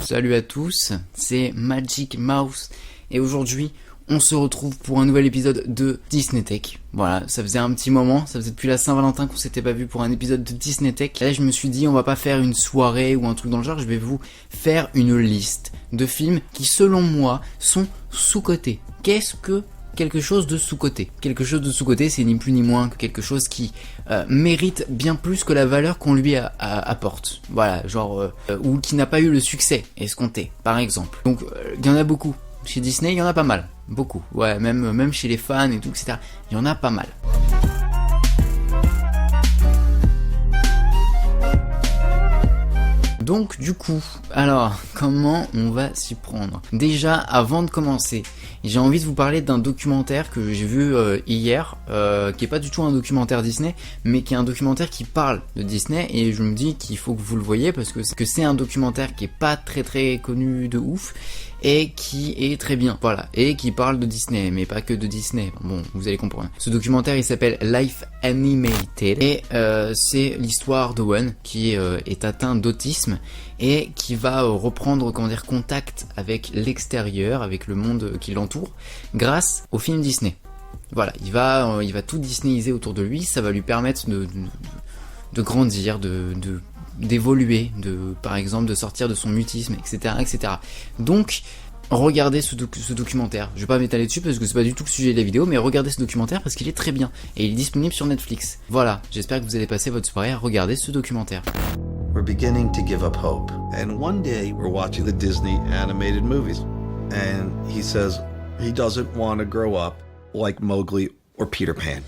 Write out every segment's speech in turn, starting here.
Salut à tous, c'est Magic Mouse et aujourd'hui on se retrouve pour un nouvel épisode de Disney Tech. Voilà, ça faisait un petit moment, ça faisait depuis la Saint-Valentin qu'on s'était pas vu pour un épisode de Disney Tech. Là je me suis dit on va pas faire une soirée ou un truc dans le genre, je vais vous faire une liste de films qui selon moi sont sous-cotés. Qu'est-ce que quelque chose de sous-coté? Quelque chose de sous-coté, c'est ni plus ni moins que quelque chose qui mérite bien plus que la valeur qu'on lui apporte. Voilà, genre ou qui n'a pas eu le succès escompté, par exemple. Donc il y en a beaucoup. Chez Disney, il y en a pas mal. Beaucoup. Ouais, même chez les fans et tout, etc. Il y en a pas mal. Donc du coup, alors comment on va s'y prendre? Déjà, avant de commencer, j'ai envie de vous parler d'un documentaire que j'ai vu hier, qui est pas du tout un documentaire Disney, mais qui est un documentaire qui parle de Disney, et je me dis qu'il faut que vous le voyez parce que c'est un documentaire qui est pas très connu de ouf, et qui est très bien, voilà, et qui parle de Disney, mais pas que de Disney, bon, vous allez comprendre. Ce documentaire, il s'appelle Life Animated, et c'est l'histoire d'Owen, qui est atteint d'autisme, et qui va reprendre, comment dire, contact avec l'extérieur, avec le monde qui l'entoure, grâce au film Disney. Voilà, il va tout Disneyiser autour de lui, ça va lui permettre de grandir, d'évoluer, par exemple de sortir de son mutisme, etc. etc. Donc, regardez ce documentaire. Je vais pas m'étaler dessus parce que c'est pas du tout le sujet de la vidéo, mais regardez ce documentaire parce qu'il est très bien. Et il est disponible sur Netflix. Voilà, j'espère que vous allez passer votre soirée à regarder ce documentaire. We're beginning to give up hope. And one day, we're watching the Disney animated movies. And he says he doesn't want to grow up like Mowgli or Peter Pan.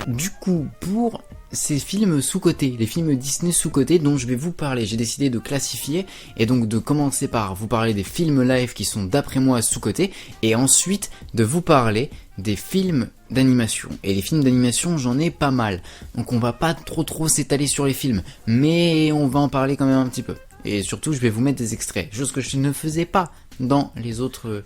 Du coup, pour ces films sous-cotés, les films Disney sous-cotés dont je vais vous parler, j'ai décidé de classifier et donc de commencer par vous parler des films live qui sont d'après moi sous-cotés et ensuite de vous parler des films d'animation. Et les films d'animation, j'en ai pas mal. Donc on va pas trop s'étaler sur les films, mais on va en parler quand même un petit peu. Et surtout, je vais vous mettre des extraits, chose que je ne faisais pas dans les autres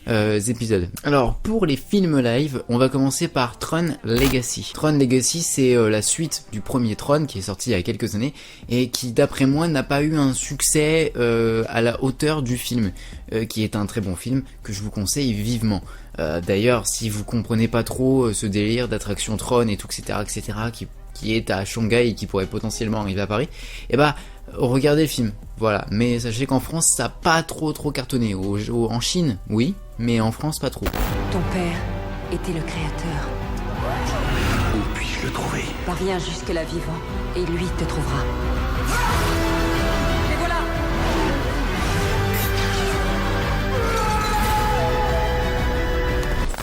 épisodes. Alors, pour les films live, on va commencer par Tron Legacy. Tron Legacy, c'est la suite du premier Tron qui est sorti il y a quelques années et qui, d'après moi, n'a pas eu un succès à la hauteur du film, qui est un très bon film que je vous conseille vivement. D'ailleurs, si vous comprenez pas trop ce délire d'attraction Tron et tout, etc., qui est à Shanghai et qui pourrait potentiellement arriver à Paris, et bah regardez le film, voilà. Mais sachez qu'en France, ça n'a pas trop cartonné. En Chine, oui, mais en France, pas trop. Ton père était le créateur. Où puis-je le trouver? Parviens jusque-là vivant, et lui te trouvera. Et voilà!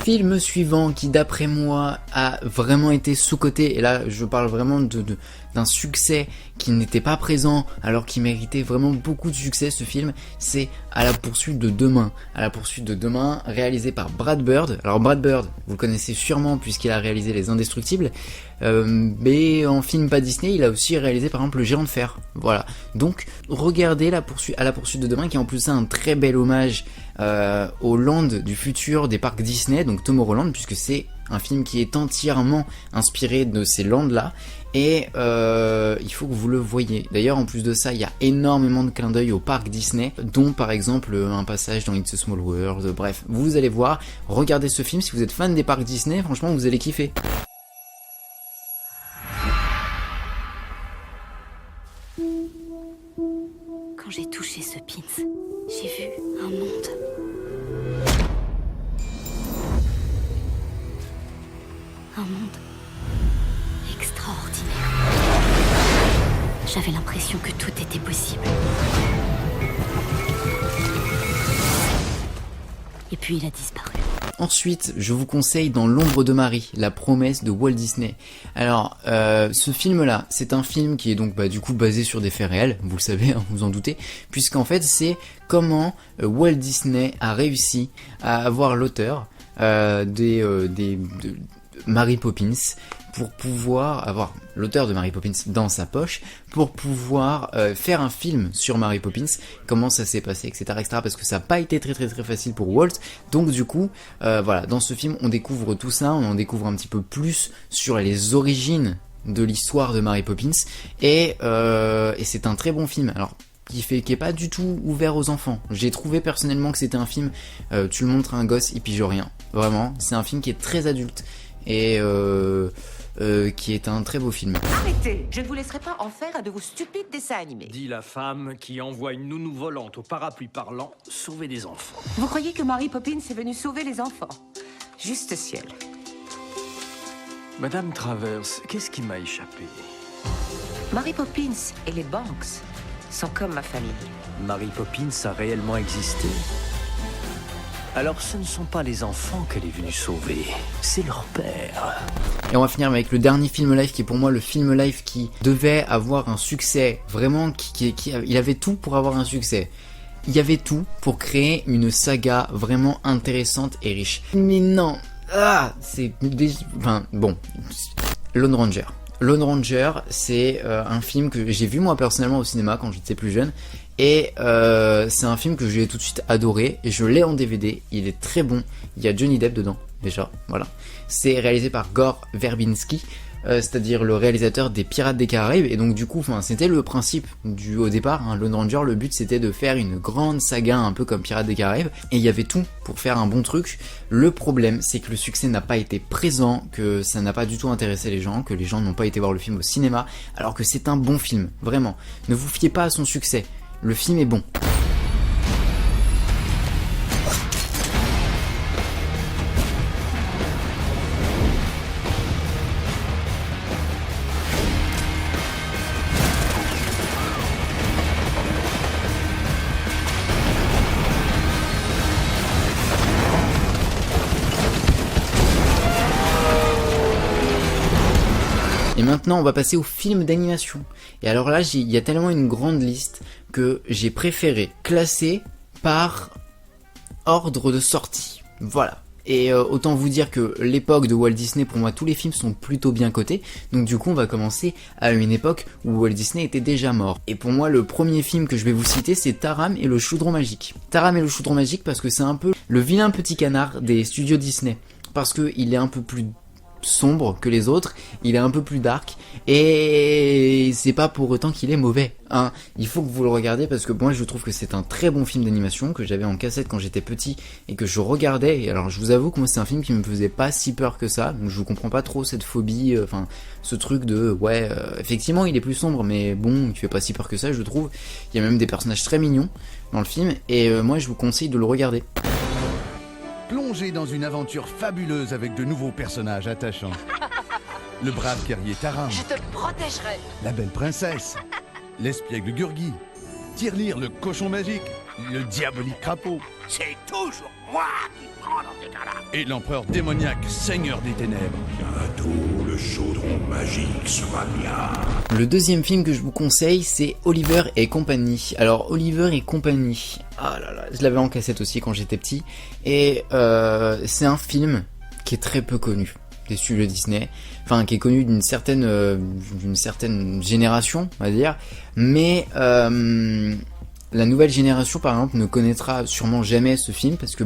Film suivant qui d'après moi a vraiment été sous-coté, et là je parle vraiment d'un succès qui n'était pas présent alors qu'il méritait vraiment beaucoup de succès, ce film, c'est À la poursuite de demain. À la poursuite de demain, réalisé par Brad Bird. Alors Brad Bird, vous le connaissez sûrement puisqu'il a réalisé Les Indestructibles, mais en film pas Disney, il a aussi réalisé par exemple Le Géant de Fer. Voilà, donc regardez À la poursuite de demain, qui en plus a un très bel hommage au land du futur des parcs Disney, donc Tomorrowland, puisque c'est un film qui est entièrement inspiré de ces lands-là, et il faut que vous le voyez. D'ailleurs, en plus de ça, il y a énormément de clins d'œil au parc Disney, dont par exemple un passage dans It's a Small World, bref, vous allez voir, regardez ce film, si vous êtes fan des parcs Disney, franchement, vous allez kiffer. Quand j'ai touché ce pins, j'ai vu un monde. Un monde extraordinaire. J'avais l'impression que tout était possible. Et puis il a disparu. Ensuite, je vous conseille Dans l'ombre de Marie, la promesse de Walt Disney. Alors, ce film-là, c'est un film qui est donc du coup basé sur des faits réels, vous le savez, hein, vous en doutez, puisqu'en fait c'est comment Walt Disney a réussi à avoir l'auteur de Mary Poppins, pour pouvoir avoir l'auteur de Mary Poppins dans sa poche, pour pouvoir faire un film sur Mary Poppins, comment ça s'est passé, etc., parce que ça n'a pas été très facile pour Walt. Donc du coup, voilà, dans ce film, on découvre tout ça, on en découvre un petit peu plus sur les origines de l'histoire de Mary Poppins, et c'est un très bon film. Alors, qui est pas du tout ouvert aux enfants. J'ai trouvé personnellement que c'était un film, tu le montres à un gosse, il pige rien. Vraiment, c'est un film qui est très adulte et qui est un très beau film. Arrêtez! Je ne vous laisserai pas en faire un de vos stupides dessins animés. Dit la femme qui envoie une nounou volante au parapluie parlant sauver des enfants. Vous croyez que Mary Poppins est venue sauver les enfants? Juste ciel. Madame Travers, qu'est-ce qui m'a échappé? Mary Poppins et les Banks sont comme ma famille. Mary Poppins a réellement existé. Alors ce ne sont pas les enfants qu'elle est venue sauver, c'est leur père. Et on va finir avec le dernier film live qui est pour moi le film live qui devait avoir un succès, vraiment, il avait tout pour avoir un succès. Il y avait tout pour créer une saga vraiment intéressante et riche. Mais non, Lone Ranger. Lone Ranger, c'est un film que j'ai vu moi personnellement au cinéma quand j'étais plus jeune. Et c'est un film que j'ai tout de suite adoré. Et je l'ai en DVD, il est très bon. Il y a Johnny Depp dedans, déjà, voilà. C'est réalisé par Gore Verbinski, c'est-à-dire le réalisateur des Pirates des Caraïbes. Et donc du coup, c'était le principe au départ, hein, Lone Ranger, le but c'était de faire une grande saga un peu comme Pirates des Caraïbes. Et il y avait tout pour faire un bon truc. Le problème, c'est que le succès n'a pas été présent, que ça n'a pas du tout intéressé les gens, que les gens n'ont pas été voir le film au cinéma, alors que c'est un bon film, vraiment. Ne vous fiez pas à son succès, le film est bon. Et maintenant, on va passer au film d'animation. Et alors là, il y a tellement une grande liste que j'ai préféré classer par ordre de sortie. Voilà. Et autant vous dire que l'époque de Walt Disney, pour moi, tous les films sont plutôt bien cotés. Donc du coup, on va commencer à une époque où Walt Disney était déjà mort. Et pour moi, le premier film que je vais vous citer, c'est Taram et le Chaudron Magique. Taram et le Chaudron Magique parce que c'est un peu le vilain petit canard des studios Disney. Parce qu'il est un peu plus sombre que les autres, il est un peu plus dark, et c'est pas pour autant qu'il est mauvais, hein. Il faut que vous le regardiez parce que moi je trouve que c'est un très bon film d'animation que j'avais en cassette quand j'étais petit et que je regardais. Et alors je vous avoue que moi c'est un film qui me faisait pas si peur que ça, donc je comprends pas trop cette phobie, ce truc de effectivement il est plus sombre mais bon il fait pas si peur que ça, je trouve. Il y a même des personnages très mignons dans le film et moi je vous conseille de le regarder. Plongez dans une aventure fabuleuse avec de nouveaux personnages attachants. Le brave guerrier Taram. Je te protégerai. La belle princesse. L'espiègle Gurgi. Tirelire le cochon magique. Le diabolique crapaud. C'est toujours moi qui prends dans ces cas-là. Et l'empereur démoniaque, seigneur des ténèbres. Bientôt, le chaudron magique sera bien. Le deuxième film que je vous conseille, c'est Oliver et compagnie. Alors, Oliver et compagnie, ah là là, je l'avais en cassette aussi quand j'étais petit. Et c'est un film qui est très peu connu des studios Disney. Enfin, qui est connu d'une certaine génération, on va dire. Mais la nouvelle génération, par exemple, ne connaîtra sûrement jamais ce film parce que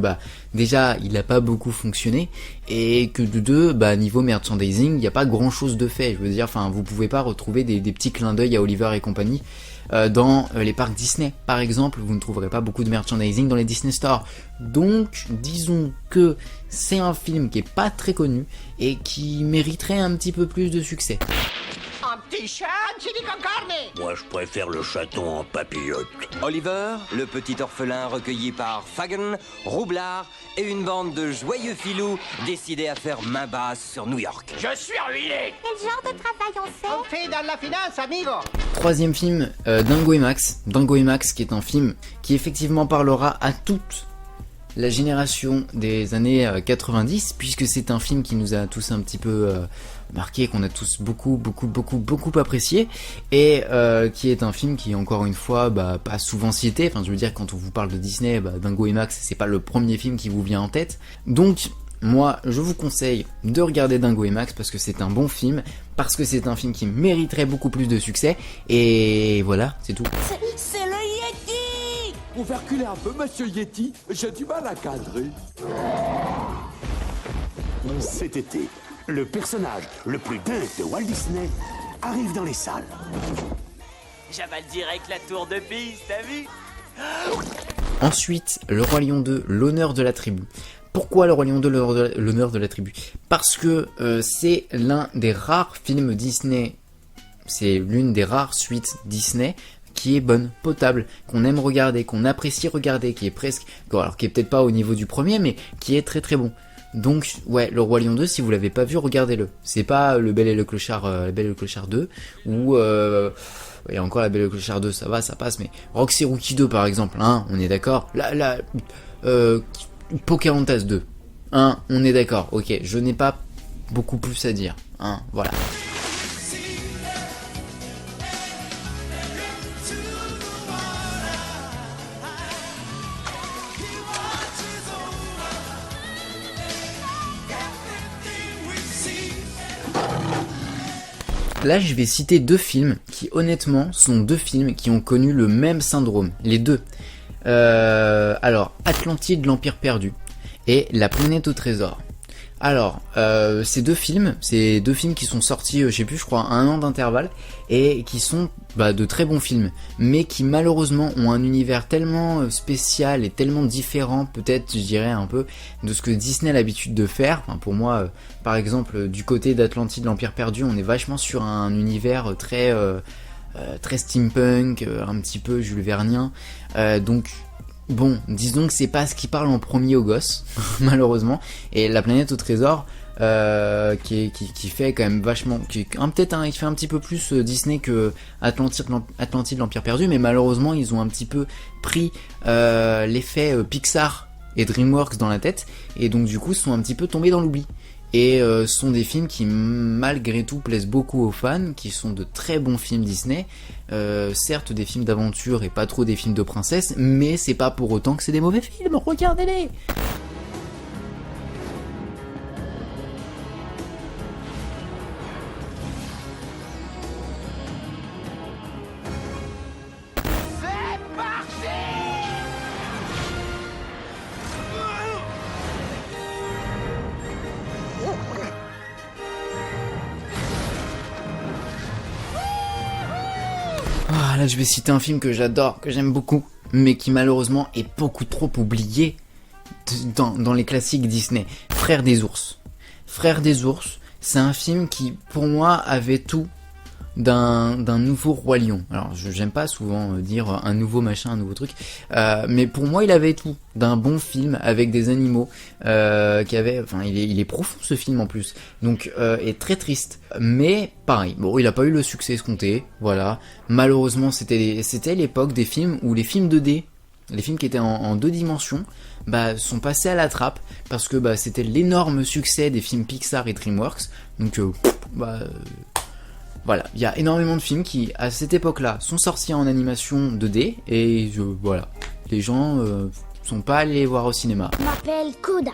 déjà, il n'a pas beaucoup fonctionné et que de deux, niveau merchandising, il n'y a pas grand chose de fait. Je veux dire, vous pouvez pas retrouver des petits clins d'œil à Oliver et compagnie dans les parcs Disney. Par exemple, vous ne trouverez pas beaucoup de merchandising dans les Disney Stores. Donc, disons que c'est un film qui est pas très connu et qui mériterait un petit peu plus de succès. Un petit chat, chili con carne. Moi, je préfère le chaton en papillote. Oliver, le petit orphelin recueilli par Fagin, Roublard et une bande de joyeux filous décidés à faire main basse sur New York. Je suis ruiné. Quel genre de travail on fait? On fait dans la finance, amigo. Troisième film, Dingo et Max. Dingo et Max, qui est un film qui effectivement parlera à toute la génération des années 90, puisque c'est un film qui nous a tous un petit peu marqué, qu'on a tous beaucoup apprécié, et qui est un film qui, encore une fois, pas souvent cité. Enfin, je veux dire, quand on vous parle de Disney, Dingo et Max, c'est pas le premier film qui vous vient en tête. Donc, moi, je vous conseille de regarder Dingo et Max parce que c'est un bon film, parce que c'est un film qui mériterait beaucoup plus de succès, et voilà, c'est tout. C'est le Yeti! Vous faire reculer un peu, monsieur Yeti, j'ai du mal à cadrer. Cet été, le personnage le plus dingue de Walt Disney arrive dans les salles. J'avale direct la tour de Pise, t'as vu? Ensuite, Le Roi Lion 2, L'honneur de la tribu. Pourquoi Le Roi Lion 2, L'honneur de la tribu? Parce que c'est l'un des rares films Disney, c'est l'une des rares suites Disney qui est bonne, potable, qu'on aime regarder, qu'on apprécie regarder, qui est presque, alors qui est peut-être pas au niveau du premier, mais qui est très très bon. Donc ouais, Le Roi Lion 2, si vous l'avez pas vu, regardez-le. C'est pas Le Bel et le Clochard, La Belle et le Clochard 2, ou et encore La Belle et le Clochard 2, ça va, ça passe, mais Roxy Rookie 2 par exemple, hein, on est d'accord. Pocahontas 2, hein, on est d'accord, ok, je n'ai pas beaucoup plus à dire, hein, voilà. Là, je vais citer deux films qui, honnêtement, sont deux films qui ont connu le même syndrome, les deux. Alors, Atlantide, l'Empire perdu et La planète au trésor. Alors, ces deux films qui sont sortis, je sais plus, je crois, à 1 an d'intervalle, et qui sont de très bons films, mais qui malheureusement ont un univers tellement spécial et tellement différent, peut-être, je dirais, un peu, de ce que Disney a l'habitude de faire. Enfin, pour moi, par exemple, du côté d'Atlantide, l'Empire perdu, on est vachement sur un univers très steampunk, un petit peu Jules Vernien, donc... Bon, disons que c'est pas ce qui parle en premier aux gosses, malheureusement. Et La planète au trésor, qui fait quand même vachement, qui fait un petit peu plus Disney que Atlantide, l'Empire perdu, mais malheureusement ils ont un petit peu pris l'effet Pixar et DreamWorks dans la tête, et donc du coup sont un petit peu tombés dans l'oubli. Et sont des films qui malgré tout plaisent beaucoup aux fans, qui sont de très bons films Disney, certes des films d'aventure et pas trop des films de princesse, mais c'est pas pour autant que c'est des mauvais films, regardez-les. Là, je vais citer un film que j'adore, que j'aime beaucoup, mais qui malheureusement est beaucoup trop oublié dans les classiques Disney. Frères des ours. Frères des ours, c'est un film qui, pour moi, avait tout d'un nouveau Roi Lion. Alors, j'aime pas souvent dire un nouveau machin, un nouveau truc, mais pour moi, il avait tout d'un bon film avec des animaux il est profond ce film en plus, donc est très triste, mais pareil, bon, il a pas eu le succès escompté, voilà. Malheureusement, c'était l'époque des films où les films 2D, les films qui étaient en 2 dimensions, sont passés à la trappe parce que c'était l'énorme succès des films Pixar et DreamWorks, donc voilà, il y a énormément de films qui, à cette époque-là, sont sortis en animation 2D, et voilà, les gens sont pas allés les voir au cinéma. Je m'appelle Koda,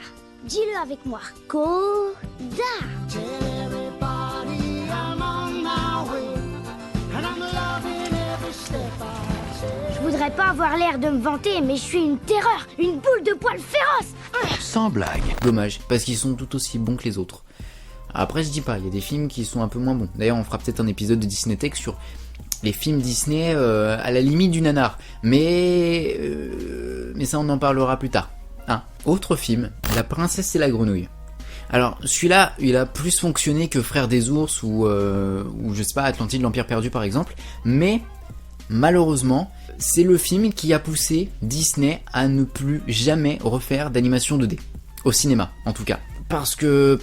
dis-le avec moi, Koda. Je voudrais pas avoir l'air de me vanter, mais je suis une terreur, une boule de poils féroce. Sans blague. Dommage, parce qu'ils sont tout aussi bons que les autres. Après, je dis pas, il y a des films qui sont un peu moins bons. D'ailleurs, on fera peut-être un épisode de Disney Tech sur les films Disney à la limite du nanar. Mais ça, on en parlera plus tard. Autre film, La princesse et la grenouille. Alors, celui-là, il a plus fonctionné que Frères des ours ou je sais pas, Atlantide, l'Empire perdu par exemple. Mais, malheureusement, c'est le film qui a poussé Disney à ne plus jamais refaire d'animation 2D. Au cinéma, en tout cas. Parce que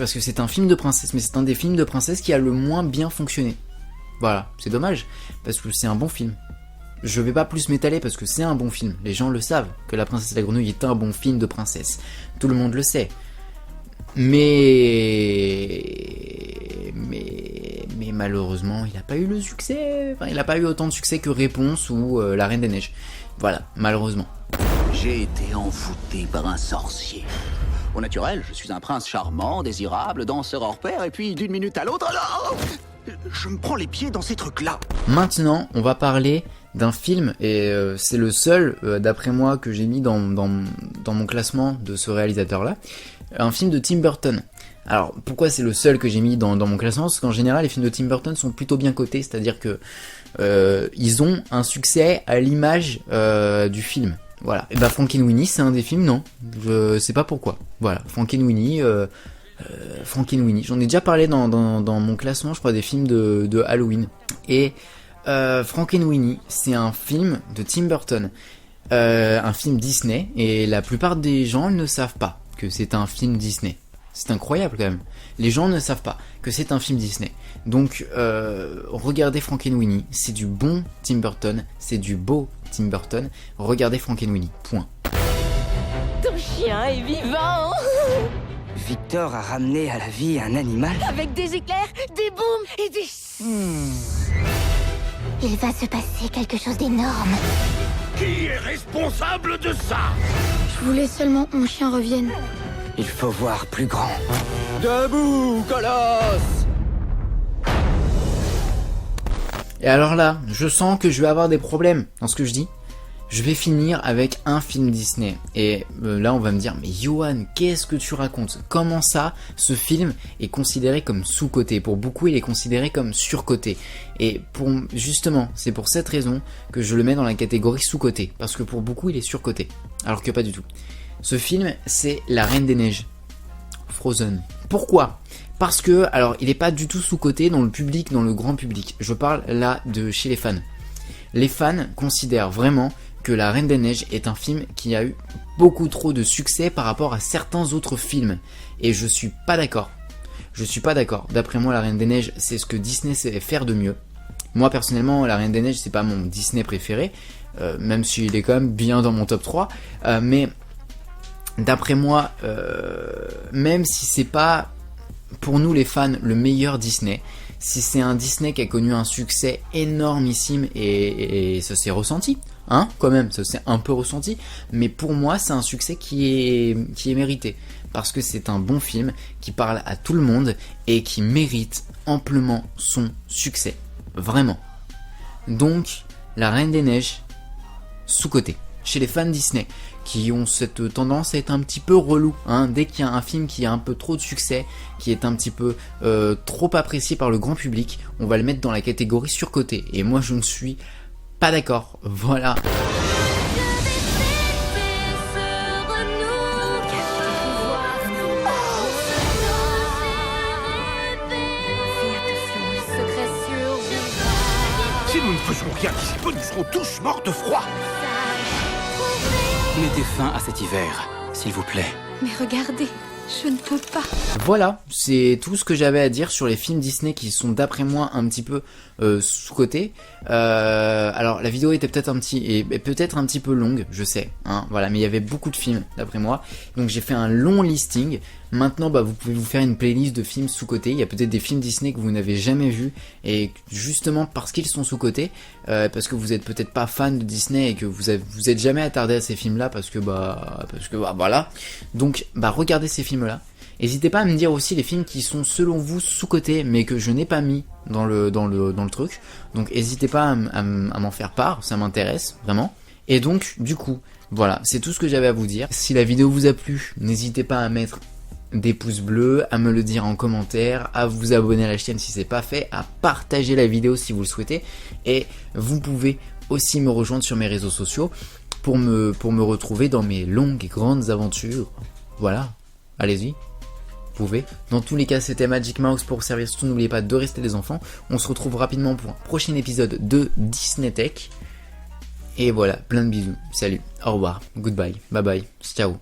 c'est un film de princesse, mais c'est un des films de princesse qui a le moins bien fonctionné. Voilà, c'est dommage, parce que c'est un bon film. Je vais pas plus m'étaler parce que c'est un bon film. Les gens le savent, que La princesse et la grenouille est un bon film de princesse. Tout le monde le sait. Mais malheureusement, il a pas eu le succès. Enfin, il a pas eu autant de succès que Réponse ou La Reine des Neiges. Voilà, malheureusement. J'ai été envoûté par un sorcier. Au naturel, je suis un prince charmant, désirable, danseur hors pair, et puis d'une minute à l'autre, alors, je me prends les pieds dans ces trucs-là. Maintenant, on va parler d'un film, et c'est le seul, d'après moi, que j'ai mis dans mon classement de ce réalisateur-là. Un film de Tim Burton. Alors pourquoi c'est le seul que j'ai mis dans mon classement? Parce qu'en général les films de Tim Burton sont plutôt bien cotés, c'est-à-dire que ils ont un succès à l'image du film. Voilà. Et bah Frankenweenie c'est un des films, non, je sais pas pourquoi. Voilà, Frankenweenie, j'en ai déjà parlé dans mon classement, je crois, des films de Halloween. Et Frankenweenie c'est un film de Tim Burton, un film Disney, et la plupart des gens ne savent pas que c'est un film Disney. C'est incroyable quand même. Les gens ne savent pas que c'est un film Disney. Donc regardez Frankenweenie, c'est du bon Tim Burton, c'est du beau Tim Burton. Regardez Frankenweenie, point. Ton chien est vivant. Victor a ramené à la vie un animal. Avec des éclairs, des booms et des... Il va se passer quelque chose d'énorme. Qui est responsable de ça? Je voulais seulement que mon chien revienne. Il faut voir plus grand. Debout, colosse! Et alors là, je sens que je vais avoir des problèmes dans ce que je dis. Je vais finir avec un film Disney. Et là, on va me dire, mais Johan, qu'est-ce que tu racontes? Comment ça, ce film est considéré comme sous-coté? Pour beaucoup, il est considéré comme surcoté. Et justement, c'est pour cette raison que je le mets dans la catégorie sous-coté. Parce que pour beaucoup, il est surcoté. Alors que pas du tout. Ce film, c'est La Reine des Neiges. Frozen. Pourquoi? Parce que, alors, il n'est pas du tout sous-coté dans le public, dans le grand public. Je parle là de chez les fans. Les fans considèrent vraiment que La Reine des Neiges est un film qui a eu beaucoup trop de succès par rapport à certains autres films. Et je suis pas d'accord. Je suis pas d'accord. D'après moi, La Reine des Neiges, c'est ce que Disney sait faire de mieux. Moi, personnellement, La Reine des Neiges, c'est pas mon Disney préféré. Même s'il est quand même bien dans mon top 3. Mais d'après moi, même si c'est pas pour nous les fans le meilleur Disney, si c'est un Disney qui a connu un succès énormissime et ça s'est ressenti, hein, quand même, ça s'est un peu ressenti, mais pour moi c'est un succès qui est mérité, parce que c'est un bon film qui parle à tout le monde et qui mérite amplement son succès, vraiment. Donc, La Reine des Neiges, sous-coté, chez les fans Disney, qui ont cette tendance à être un petit peu relou, hein. Dès qu'il y a un film qui a un peu trop de succès, qui est un petit peu trop apprécié par le grand public, on va le mettre dans la catégorie surcoté. Et moi je ne suis pas d'accord, voilà. Si nous ne faisons rien d'ici peu, nous serons tous morts de froid. Mettez fin à cet hiver, s'il vous plaît. Mais regardez, je ne peux pas. Voilà, c'est tout ce que j'avais à dire sur les films Disney qui sont d'après moi un petit peu sous-cotés. Alors la vidéo était peut-être un petit peu longue, je sais, hein, voilà, mais il y avait beaucoup de films d'après moi, donc j'ai fait un long listing. Maintenant, bah, vous pouvez vous faire une playlist de films sous-cotés. Il y a peut-être des films Disney que vous n'avez jamais vus, et justement parce qu'ils sont sous-cotés, parce que vous êtes peut-être pas fan de Disney et que vous êtes jamais attardé à ces films-là, parce que voilà. Donc, bah, regardez ces films-là. N'hésitez pas à me dire aussi les films qui sont selon vous sous-cotés, mais que je n'ai pas mis dans le truc. Donc, n'hésitez pas à m'en faire part, ça m'intéresse vraiment. Et donc, du coup, voilà, c'est tout ce que j'avais à vous dire. Si la vidéo vous a plu, n'hésitez pas à mettre des pouces bleus, à me le dire en commentaire, à vous abonner à la chaîne si c'est pas fait, à partager la vidéo si vous le souhaitez, et vous pouvez aussi me rejoindre sur mes réseaux sociaux pour me retrouver dans mes longues et grandes aventures. Voilà, allez-y, vous pouvez. Dans tous les cas, c'était Magic Mouse pour vous servir, surtout n'oubliez pas de rester des enfants. On se retrouve rapidement pour un prochain épisode de Disney Tech. Et voilà, plein de bisous, salut, au revoir, goodbye, bye bye, ciao.